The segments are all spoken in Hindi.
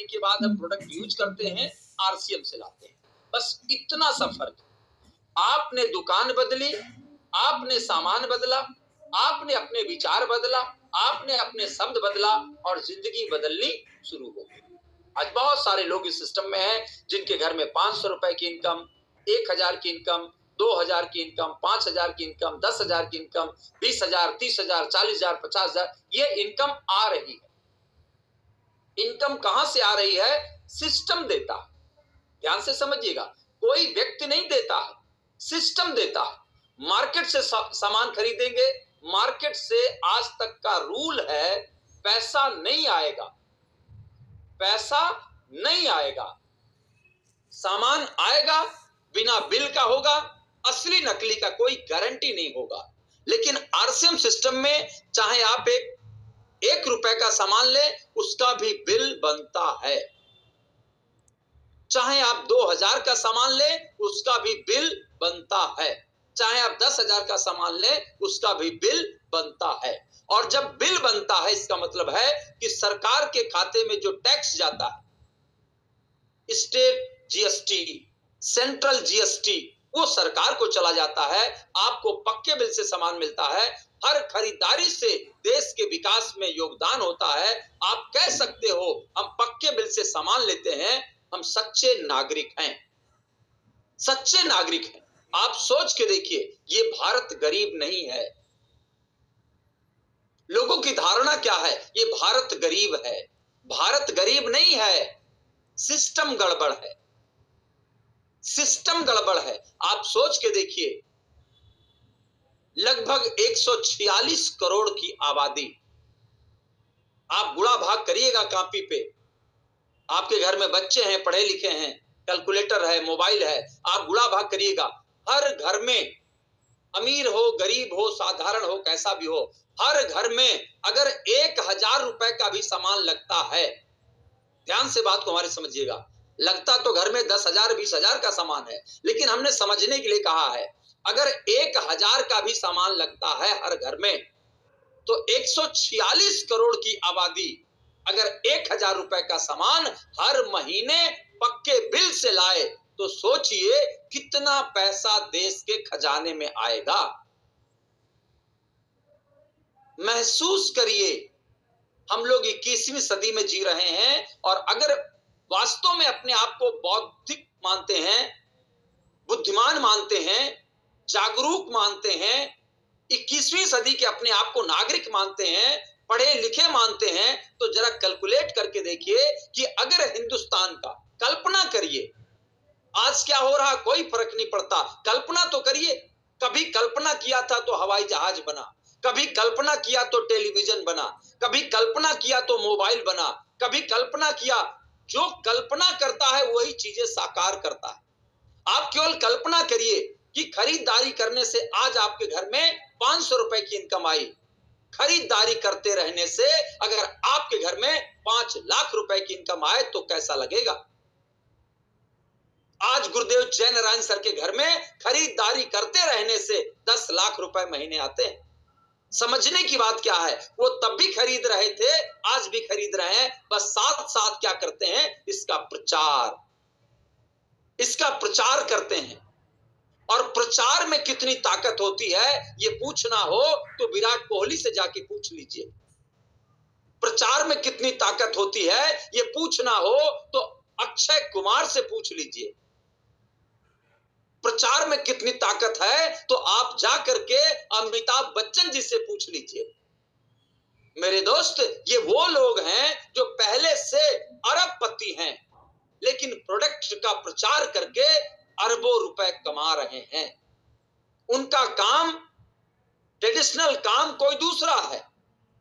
करने के बाद हम प्रोडक्ट यूज करते हैं, आरसीएम से लाते हैं। बस इतना सा फर्क। आपने दुकान बदली, आपने सामान बदला, आपने अपने विचार बदला, आपने अपने शब्द बदला और जिंदगी बदलनी शुरू हो गई। आज बहुत सारे लोग इस सिस्टम में हैं जिनके घर में 500 रुपए की इनकम, 1000 की इनकम, 2000 की इनकम, 5000 की इनकम, 10,000 की इनकम, 20,000, 30,000, 40,000, 50,000 ये इनकम आ रही है। इनकम कहां से आ रही है? सिस्टम देता है। ध्यान से समझिएगा, कोई व्यक्ति नहीं देता है, सिस्टम देता है। मार्केट से सामान खरीदेंगे, मार्केट से आज तक का रूल है पैसा नहीं आएगा, पैसा नहीं आएगा। सामान आएगा, बिना बिल का होगा, असली नकली का कोई गारंटी नहीं होगा। लेकिन आरसीएम सिस्टम में चाहे आप एक रुपए का सामान ले, उसका भी बिल बनता है। चाहे आप 2000 का सामान ले, उसका भी बिल बनता है। चाहे आप 10,000 का सामान ले, उसका भी बिल बनता है। और जब बिल बनता है, इसका मतलब है कि सरकार के खाते में जो टैक्स जाता है, स्टेट जीएसटी, सेंट्रल जीएसटी, वो सरकार को चला जाता है। आपको पक्के बिल से सामान मिलता है। हर खरीदारी से देश के विकास में योगदान होता है। आप कह सकते हो हम पक्के बिल से सामान लेते हैं, हम सच्चे नागरिक हैं, सच्चे नागरिक हैं। आप सोच के देखिए, ये भारत गरीब नहीं है। लोगों की धारणा क्या है? ये भारत गरीब है। भारत गरीब नहीं है, सिस्टम गड़बड़ है, सिस्टम गड़बड़ है। आप सोच के देखिए, लगभग 146 करोड़ की आबादी। आप गुणा भाग करिएगा कॉपी पे। आपके घर में बच्चे हैं, पढ़े लिखे हैं, कैलकुलेटर है, मोबाइल है, आप गुणा भाग करिएगा। हर घर में, अमीर हो, गरीब हो, साधारण हो, कैसा भी हो, हर घर में अगर 1000 रुपए का भी सामान लगता है, ध्यान से बात को हमारे समझिएगा, लगता तो घर में 10,000, 20,000 का सामान है, लेकिन हमने समझने के लिए कहा है, अगर 1000 का भी सामान लगता है हर घर में, तो 146 करोड़ की आबादी अगर 1000 रुपए का सामान हर महीने पक्के बिल से लाए, तो सोचिए कितना पैसा देश के खजाने में आएगा। महसूस करिए, हम लोग 21वीं सदी में जी रहे हैं, और अगर वास्तव में अपने आप को बौद्धिक मानते हैं, बुद्धिमान मानते हैं, जागरूक मानते हैं, 21वीं सदी के अपने आप को नागरिक मानते हैं, पढ़े लिखे मानते हैं, तो जरा कैलकुलेट करके देखिए कि अगर हिंदुस्तान का, कल्पना करिए, आज क्या हो रहा कोई फर्क नहीं पड़ता, कल्पना तो करिए। कभी कल्पना किया था तो हवाई जहाज बना, कभी कल्पना किया तो टेलीविजन बना, कभी कल्पना किया तो मोबाइल बना, कभी कल्पना किया। जो कल्पना करता है वही चीजें साकार करता है। आप केवल कल्पना करिए कि खरीदारी करने से आज आपके घर में 500 रुपए की इनकम आई। खरीदारी करते रहने से अगर आपके घर में 5 लाख रुपए की इनकम आए तो कैसा लगेगा? आज गुरुदेव जय नारायण सर के घर में खरीदारी करते रहने से 10 लाख रुपए महीने आते हैं। समझने की बात क्या है, वो तब भी खरीद रहे थे, आज भी खरीद रहे हैं, बस साथ साथ क्या करते हैं, इसका प्रचार करते हैं। और प्रचार में कितनी ताकत होती है ये पूछना हो तो विराट कोहली से जाके पूछ लीजिए। प्रचार में कितनी ताकत होती है ये पूछना हो तो अक्षय कुमार से पूछ लीजिए। प्रचार में कितनी ताकत है तो आप जा करके अमिताभ बच्चन जी से पूछ लीजिए। मेरे दोस्त, ये वो लोग हैं जो पहले से अरबपति हैं, लेकिन प्रोडक्ट का प्रचार करके अरबों रुपए कमा रहे हैं। उनका काम, ट्रेडिशनल काम कोई दूसरा है,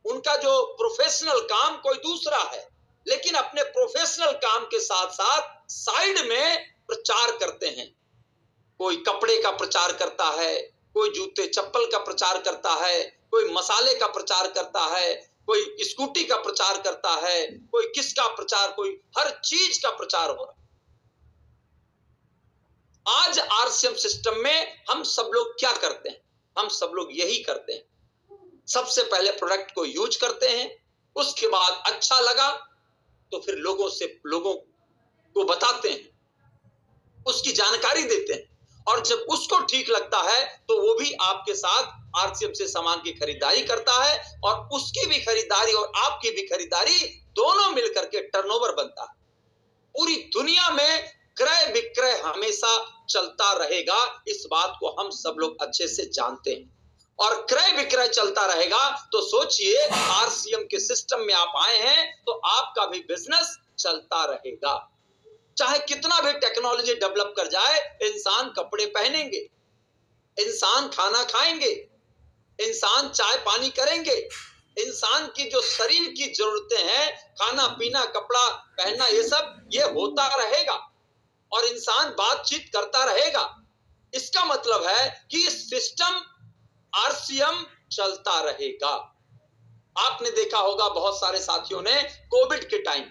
उनका जो प्रोफेशनल काम कोई दूसरा है, लेकिन अपने प्रोफेशनल काम के साथ साथ साइड में प्रचार करते हैं। कोई कपड़े का प्रचार करता है, कोई जूते चप्पल का प्रचार करता है, कोई मसाले का प्रचार करता है, कोई स्कूटी का प्रचार करता है, कोई किसका प्रचार, कोई हर चीज का प्रचार हो रहा है। आज आरसीएम सिस्टम में हम सब लोग क्या करते हैं? हम सब लोग यही करते हैं। सबसे पहले प्रोडक्ट को यूज करते हैं, उसके बाद अच्छा लगा तो फिर लोगों को बताते हैं, उसकी जानकारी देते हैं, और जब उसको ठीक लगता है तो वो भी आपके साथ आरसीएम से सामान की खरीदारी करता है, और उसकी भी खरीदारी और आपकी भी खरीदारी दोनों मिलकर के टर्नओवर बनता है। पूरी दुनिया में क्रय विक्रय हमेशा चलता रहेगा, इस बात को हम सब लोग अच्छे से जानते हैं, और क्रय विक्रय चलता रहेगा तो सोचिए आरसीएम के सिस्टम में आप आए हैं तो आपका भी बिजनेस चलता रहेगा। चाहे कितना भी टेक्नोलॉजी डेवलप कर जाए, इंसान कपड़े पहनेंगे, इंसान खाना खाएंगे, इंसान चाय पानी करेंगे, इंसान की जो शरीर की जरूरतें हैं, खाना पीना कपड़ा पहनना, ये होता रहेगा, और इंसान बातचीत करता रहेगा। इसका मतलब है कि सिस्टम आरसीएम चलता रहेगा। आपने देखा होगा बहुत सारे साथियों ने कोविड के टाइम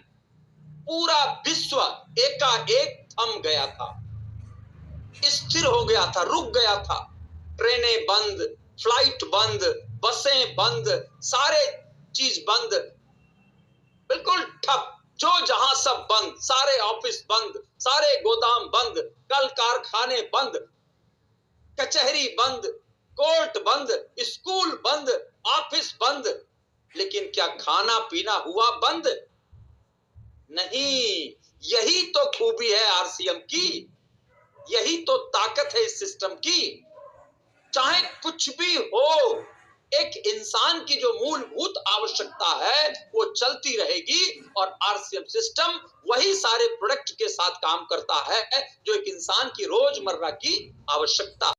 पूरा विश्व एकाएक थम गया था, स्थिर हो गया था, रुक गया था। ट्रेनें बंद, फ्लाइट बंद, बसें बंद, सारे चीज बंद, बिल्कुल ठप, जो जहां सब बंद, सारे ऑफिस बंद, सारे गोदाम बंद, कल कारखाने बंद, कचहरी बंद, कोर्ट बंद, स्कूल बंद, ऑफिस बंद। लेकिन क्या खाना पीना हुआ बंद? नहीं। यही तो खूबी है आरसीएम की, यही तो ताकत है इस सिस्टम की। चाहे कुछ भी हो, एक इंसान की जो मूलभूत आवश्यकता है वो चलती रहेगी, और आरसीएम सिस्टम वही सारे प्रोडक्ट के साथ काम करता है जो एक इंसान की रोजमर्रा की आवश्यकता